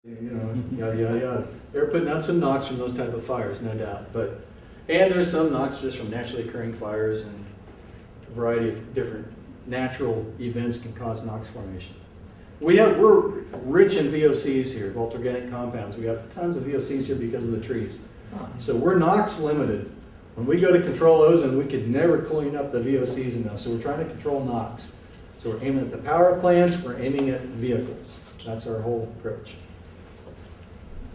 You know, yada, yada, yada. They're putting out some NOx from those type of fires, no doubt. And there's some NOx just from naturally occurring fires, and a variety of different natural events can cause NOx formation. We're rich in VOCs here, volatile organic compounds. We got tons of VOCs here because of the trees. So we're NOx limited. When we go to control ozone, we could never clean up the VOCs enough. So we're trying to control NOx. So we're aiming at the power plants, we're aiming at vehicles. That's our whole approach.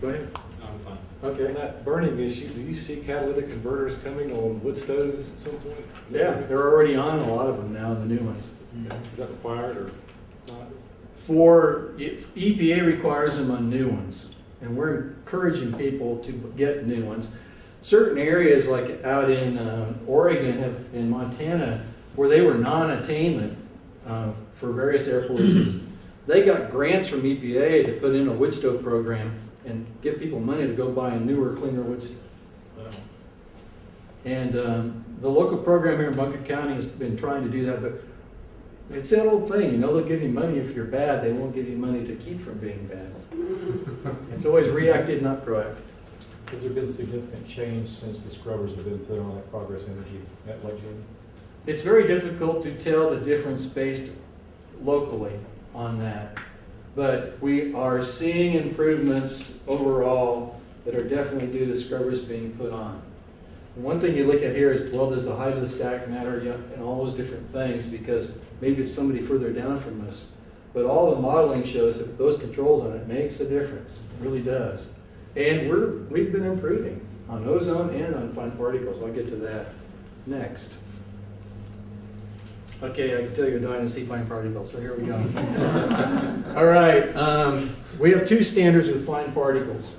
Go ahead. I'm fine. Okay. On that burning issue, do you see catalytic converters coming on wood stoves at some point? Yeah, they're already on a lot of them now, the new ones. Is that required or not? EPA requires them on new ones, and we're encouraging people to get new ones. Certain areas, like out in Oregon, in Montana, where they were non-attainment for various air pollutants, they got grants from EPA to put in a wood stove program and give people money to go buy a newer, cleaner wood stove. Wow. And the local program here in Bunker County has been trying to do that, but it's that old thing, you know, they'll give you money if you're bad, they won't give you money to keep from being bad. It's always reactive, not proactive. Has there been significant change since the scrubbers have been put on at Progress Energy at Lake Jamie? It's very difficult to tell the difference based locally on that. But we are seeing improvements overall that are definitely due to scrubbers being put on. And one thing you look at here is, well, does the height of the stack matter? Yeah, and all those different things, because maybe it's somebody further down from us. But all the modeling shows that those controls on it makes a difference. It really does. And we've been improving on ozone and on fine particles. I'll get to that next. Okay, I can tell you're dying to see fine particles, so here we go. All right, we have two standards with fine particles.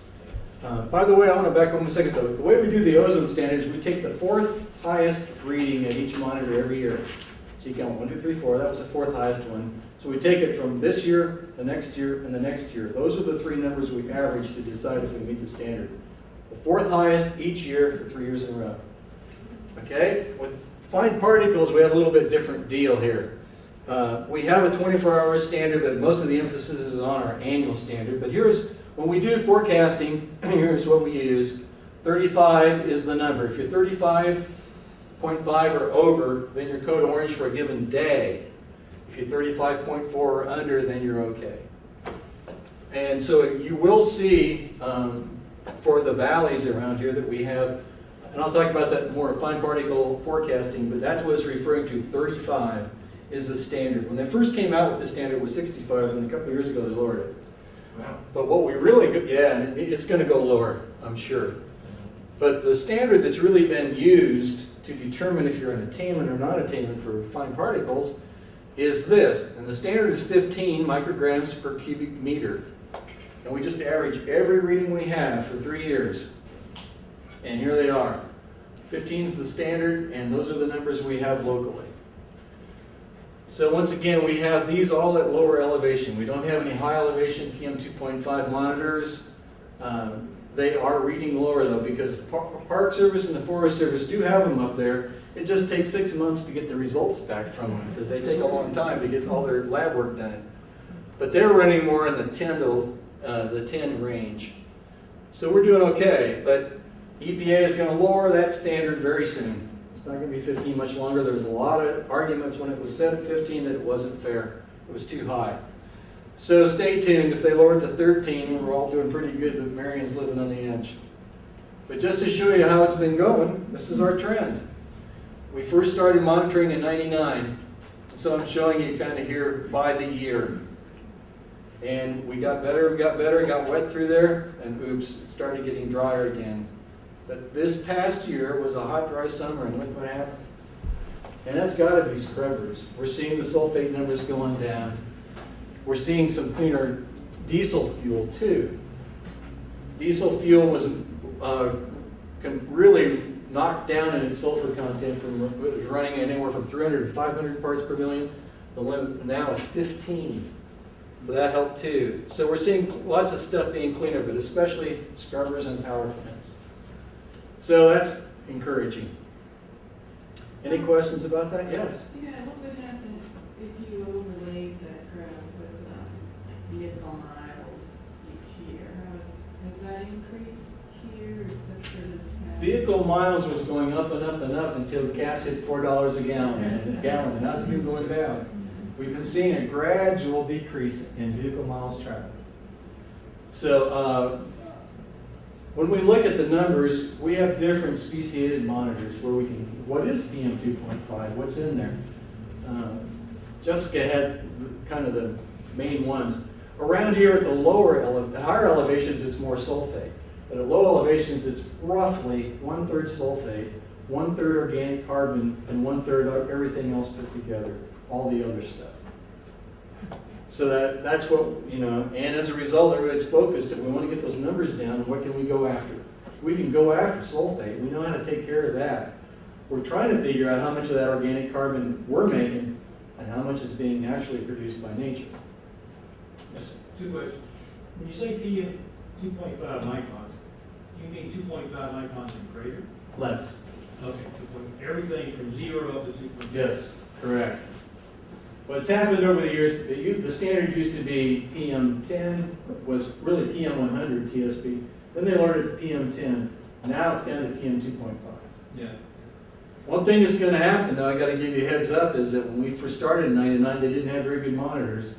By the way, I want to back up 1 second though. The way we do the ozone standard is we take the fourth highest reading at each monitor every year. So you count 1, 2, 3, 4, that was the fourth highest one. So we take it from this year, the next year, and the next year. Those are the three numbers we average to decide if we meet the standard. The fourth highest each year for 3 years in a row. Okay? With fine particles, we have a little bit different deal here. We have a 24-hour standard, but most of the emphasis is on our annual standard. But here's, when we do forecasting, here's what we use. 35 is the number. If you're 35.5 or over, then you're code orange for a given day. If you're 35.4 or under, then you're okay. And so you will see for the valleys around here that we have, and I'll talk about that more fine particle forecasting, but that's what it's referring to. 35 is the standard. When they first came out with the standard, it was 65, and a couple of years ago they lowered it. Wow. But what we really, and it's going to go lower, I'm sure. But the standard that's really been used to determine if you're in attainment or non-attainment for fine particles is this. And the standard is 15 micrograms per cubic meter. And we just average every reading we have for 3 years. And here they are. 15 is the standard, and those are the numbers we have locally. So once again, we have these all at lower elevation. We don't have any high elevation PM 2.5 monitors. They are reading lower though, because Park Service and the Forest Service do have them up there. It just takes 6 months to get the results back from them, because they take a long time to get all their lab work done. But they're running more in the 10 range. So we're doing okay, but EPA is going to lower that standard very soon. It's not going to be 15 much longer. There was a lot of arguments when it was set at 15 that it wasn't fair. It was too high. So stay tuned. If they lower it to 13, we're all doing pretty good, but Marion's living on the edge. But just to show you how it's been going, this is our trend. We first started monitoring in '99, so I'm showing you kind of here by the year. And we got better, got wet through there, and oops, it started getting drier again. But this past year was a hot, dry summer, and look what happened. And that's got to be scrubbers. We're seeing the sulfate numbers going down. We're seeing some cleaner diesel fuel too. Diesel fuel was really knocked down in its sulfur content. It was running anywhere from 300 to 500 parts per million. The limit now is 15. So that helped too. So we're seeing lots of stuff being cleaner, but especially scrubbers and power plants. So that's encouraging. Any questions about that? Yes? Yeah, what would happen if you overlaid that ground with like vehicle miles each year? vehicle miles was going up and up and up until gas hit $4 a gallon, and now it's been going down. We've been seeing a gradual decrease in vehicle miles traveled. So when we look at the numbers, we have different speciated monitors where we can, what is PM 2.5, what's in there? Jessica had kind of the main ones. Around here at the higher elevations, it's more sulfate. But at low elevations, it's roughly 1/3 sulfate, 1/3 organic carbon, and 1/3 everything else put together, all the other stuff. So that's what, and as a result, everybody's focused. If we want to get those numbers down, what can we go after? We can go after sulfate. We know how to take care of that. We're trying to figure out how much of that organic carbon we're making and how much is being naturally produced by nature. Yes. Two questions. When you say PM 2.5 microns, you mean 2.5 microns and greater? Less. Okay, everything from 0 up to 2.5? Yes, correct. What's happened over the years, the standard used to be PM10, was really PM100 TSP. Then they lowered it to PM10. Now it's down to PM 2.5. Yeah. One thing that's going to happen, though, I got to give you a heads up, is that when we first started in '99, they didn't have very good monitors.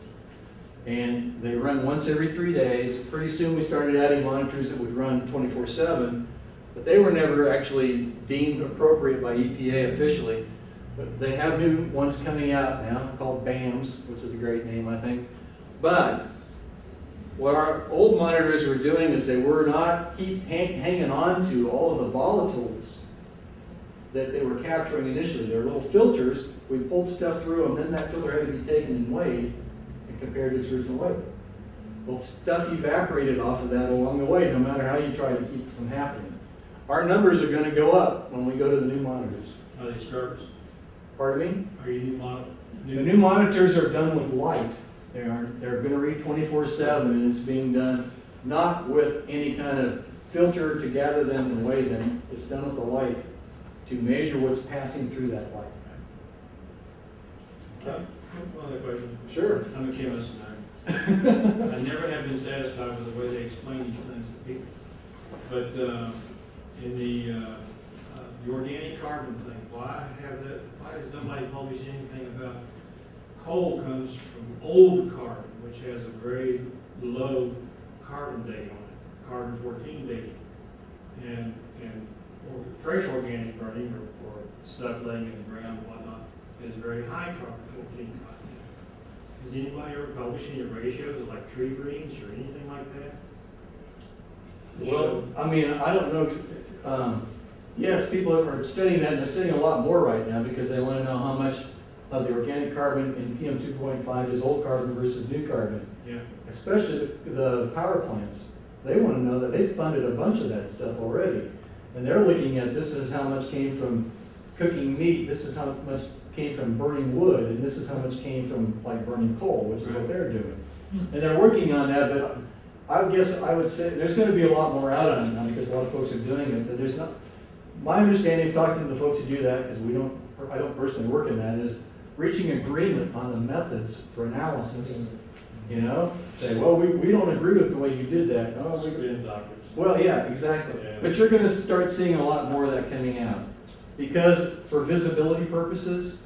And they run once every 3 days. Pretty soon we started adding monitors that would run 24/7, but they were never actually deemed appropriate by EPA officially. But they have new ones coming out now called BAMs, which is a great name, I think. But what our old monitors were doing is they were not hanging on to all of the volatiles that they were capturing initially. They were little filters. We pulled stuff through them, then that filter had to be taken and weighed and compared to its original weight. Well, stuff evaporated off of that along the way, no matter how you try to keep it from happening. Our numbers are going to go up when we go to the new monitors. Are they scrubbers? Pardon me? Are you new model? The new monitors are done with light. They're going to read 24/7, and it's being done not with any kind of filter to gather them and weigh them. It's done with the light to measure what's passing through that light. Okay. One other question. Sure. I'm a chemist and I never have been satisfied with the way they explain these things to people. But in the organic carbon thing, why has nobody published anything about coal comes from old carbon, which has a very low carbon date on it, carbon 14 dating, and fresh organic burning or stuff laying in the ground and whatnot is very high carbon 14 content. Has anybody ever published any ratios of like tree rings or anything like that? Well, I mean, I don't know. Yes, people are studying that, and they're studying a lot more right now because they want to know how much of the organic carbon in PM 2.5 is old carbon versus new carbon. Yeah. Especially the power plants. They want to know that they've funded a bunch of that stuff already. And they're looking at this is how much came from cooking meat, this is how much came from burning wood, and this is how much came from like burning coal, which is what they're doing. And they're working on that, but I guess I would say there's going to be a lot more out on it now because a lot of folks are doing it, but there's not. My understanding of talking to the folks who do that, because I don't personally work in that, is reaching agreement on the methods for analysis. Say, well, we don't agree with the way you did that. Oh, Spin doctors. well, yeah, exactly. Yeah. But you're going to start seeing a lot more of that coming out because for visibility purposes,